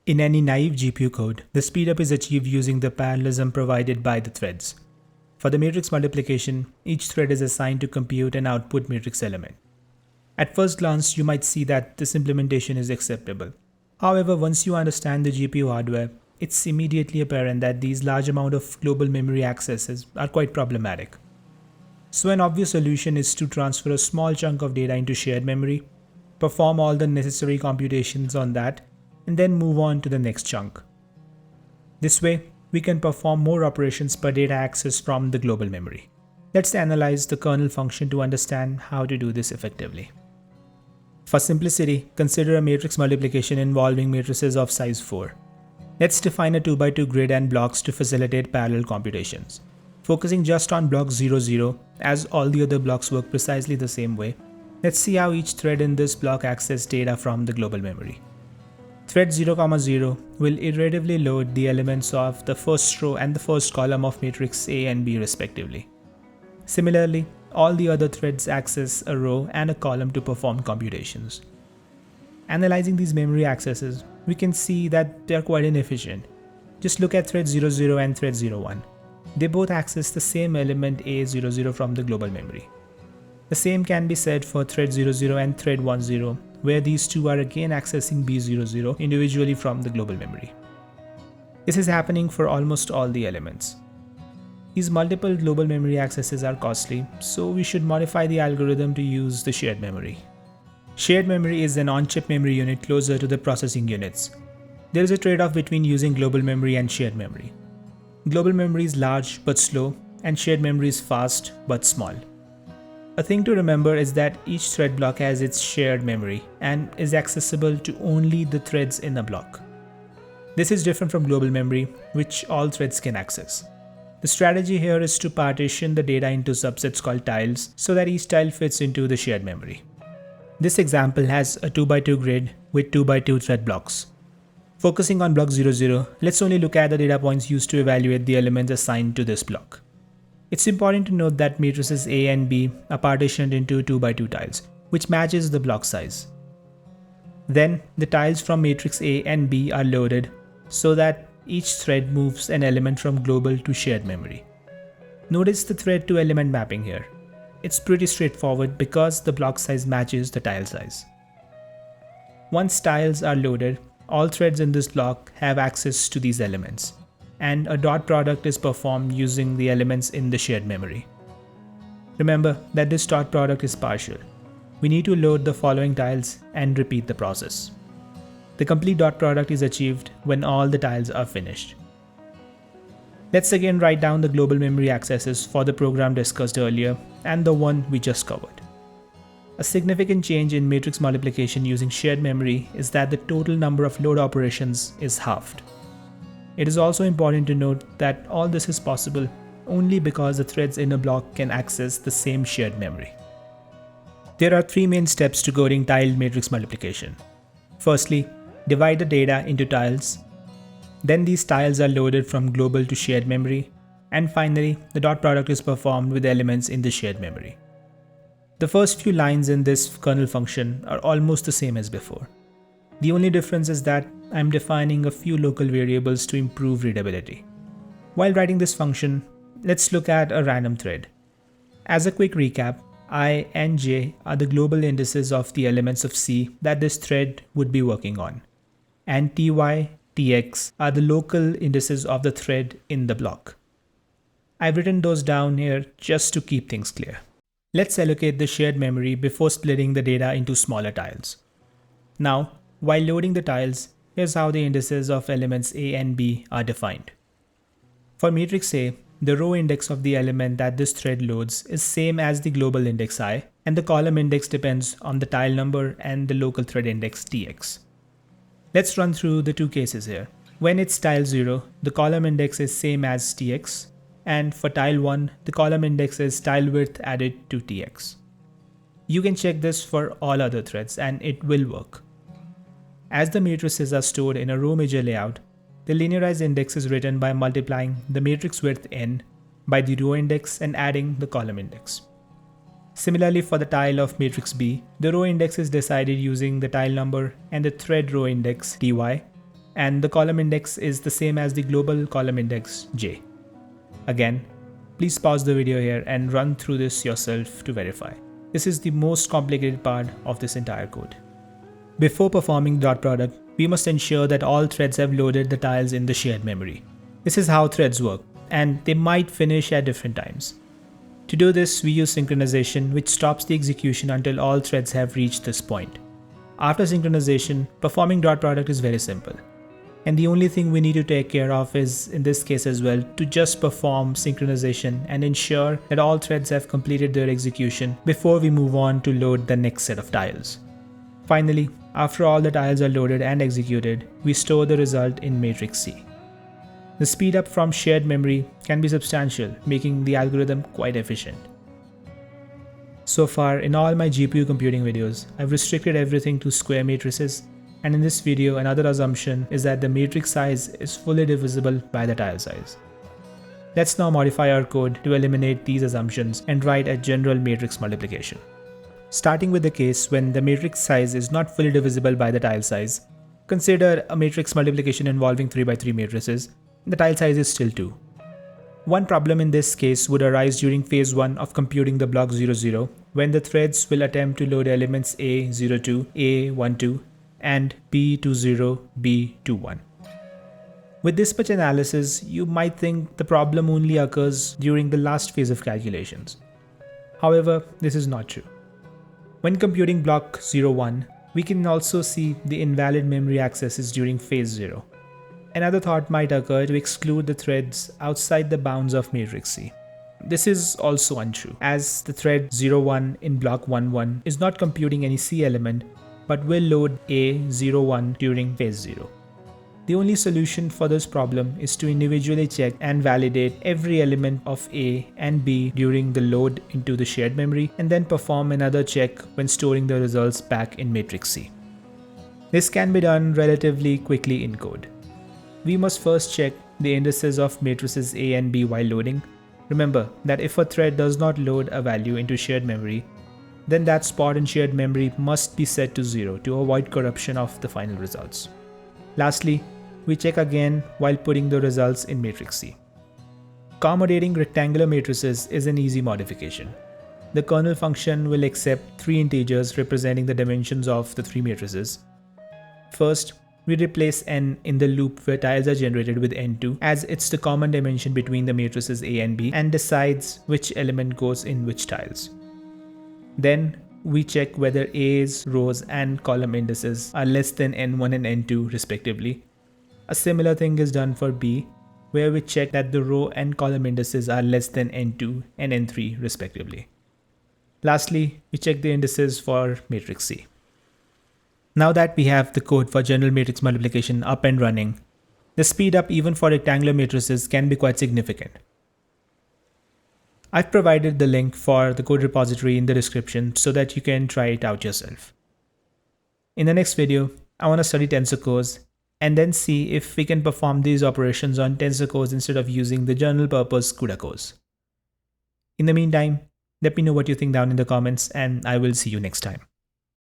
In any naive GPU code, the speedup is achieved using the parallelism provided by the threads. For the matrix multiplication, each thread is assigned to compute an output matrix element. At first glance, you might see that this implementation is acceptable. However, once you understand the GPU hardware, it's immediately apparent that these large amount of global memory accesses are quite problematic. So an obvious solution is to transfer a small chunk of data into shared memory, perform all the necessary computations on that, and then move on to the next chunk. This way, we can perform more operations per data access from the global memory. Let's analyze the kernel function to understand how to do this effectively. For simplicity, consider a matrix multiplication involving matrices of size 4. Let's define a 2x2 grid and blocks to facilitate parallel computations. Focusing just on block 00, as all the other blocks work precisely the same way, let's see how each thread in this block accesses data from the global memory. Thread 0,0 will iteratively load the elements of the first row and the first column of matrix A and B respectively. Similarly, all the other threads access a row and a column to perform computations. Analyzing these memory accesses, we can see that they are quite inefficient. Just look at thread 00 and thread 01. They both access the same element A00 from the global memory. The same can be said for thread 00 and thread 10, where these two are again accessing B00 individually from the global memory. This is happening for almost all the elements. These multiple global memory accesses are costly, so we should modify the algorithm to use the shared memory. Shared memory is an on-chip memory unit closer to the processing units. There is a trade-off between using global memory and shared memory. Global memory is large but slow, and shared memory is fast but small. A thing to remember is that each thread block has its shared memory and is accessible to only the threads in a block. This is different from global memory, which all threads can access. The strategy here is to partition the data into subsets called tiles so that each tile fits into the shared memory. This example has a 2x2 grid with 2x2 thread blocks. Focusing on block 00, let's only look at the data points used to evaluate the elements assigned to this block. It's important to note that matrices A and B are partitioned into 2x2 tiles, which matches the block size. Then, the tiles from matrix A and B are loaded so that each thread moves an element from global to shared memory. Notice the thread to element mapping here. It's pretty straightforward because the block size matches the tile size. Once tiles are loaded, all threads in this block have access to these elements, and a dot product is performed using the elements in the shared memory. Remember that this dot product is partial. We need to load the following tiles and repeat the process. The complete dot product is achieved when all the tiles are finished. Let's again write down the global memory accesses for the program discussed earlier and the one we just covered. A significant change in matrix multiplication using shared memory is that the total number of load operations is halved. It is also important to note that all this is possible only because the threads in a block can access the same shared memory. There are three main steps to coding tiled matrix multiplication. Firstly, divide the data into tiles. Then these tiles are loaded from global to shared memory. And finally, the dot product is performed with elements in the shared memory. The first few lines in this kernel function are almost the same as before. The only difference is that I'm defining a few local variables to improve readability. While writing this function, let's look at a random thread. As a quick recap, I and j are the global indices of the elements of C that this thread would be working on, and ty, tx are the local indices of the thread in the block. I've written those down here just to keep things clear. Let's allocate the shared memory before splitting the data into smaller tiles. Now, while loading the tiles, here's how the indices of elements A and B are defined. For matrix A, the row index of the element that this thread loads is same as the global index I, and the column index depends on the tile number and the local thread index tx. Let's run through the two cases here. When it's tile 0, the column index is same as tx, and for tile 1, the column index is tile width added to tx. You can check this for all other threads and it will work. As the matrices are stored in a row major layout, the linearized index is written by multiplying the matrix width n by the row index and adding the column index. Similarly, for the tile of matrix B, the row index is decided using the tile number and the thread row index ty, and the column index is the same as the global column index j. Again, please pause the video here and run through this yourself to verify. This is the most complicated part of this entire code. Before performing dot product, we must ensure that all threads have loaded the tiles in the shared memory. This is how threads work, and they might finish at different times. To do this, we use synchronization, which stops the execution until all threads have reached this point. After synchronization, performing dot product is very simple. And the only thing we need to take care of is, in this case as well, to just perform synchronization and ensure that all threads have completed their execution before we move on to load the next set of tiles. Finally, after all the tiles are loaded and executed, we store the result in matrix C. The speed up from shared memory can be substantial, making the algorithm quite efficient. So far, in all my GPU computing videos, I've restricted everything to square matrices, and in this video, another assumption is that the matrix size is fully divisible by the tile size. Let's now modify our code to eliminate these assumptions and write a general matrix multiplication. Starting with the case when the matrix size is not fully divisible by the tile size, consider a matrix multiplication involving 3x3 matrices. The tile size is still 2. One problem in this case would arise during phase 1 of computing the block 00, when the threads will attempt to load elements A02, A12, and B20, B21. With this much analysis, you might think the problem only occurs during the last phase of calculations. However, this is not true. When computing block 01, we can also see the invalid memory accesses during phase 0. Another thought might occur to exclude the threads outside the bounds of matrix C. This is also untrue, as the thread 01 in block 11 is not computing any C element, but will load A01 during phase 0. The only solution for this problem is to individually check and validate every element of A and B during the load into the shared memory, and then perform another check when storing the results back in matrix C. This can be done relatively quickly in code. We must first check the indices of matrices A and B while loading. Remember that if a thread does not load a value into shared memory, then that spot in shared memory must be set to 0 to avoid corruption of the final results. Lastly, we check again while putting the results in matrix C. Accommodating rectangular matrices is an easy modification. The kernel function will accept 3 integers representing the dimensions of the 3 matrices. First, we replace n in the loop where tiles are generated with n2, as it's the common dimension between the matrices A and B and decides which element goes in which tiles. Then we check whether A's rows and column indices are less than n1 and n2 respectively. A similar thing is done for B, where we check that the row and column indices are less than n2 and n3 respectively. Lastly, we check the indices for matrix C. Now that we have the code for general matrix multiplication up and running, the speed up even for rectangular matrices can be quite significant. I've provided the link for the code repository in the description so that you can try it out yourself. In the next video, I want to study tensor cores and then see if we can perform these operations on tensor cores instead of using the general purpose CUDA cores. In the meantime, let me know what you think down in the comments, and I will see you next time.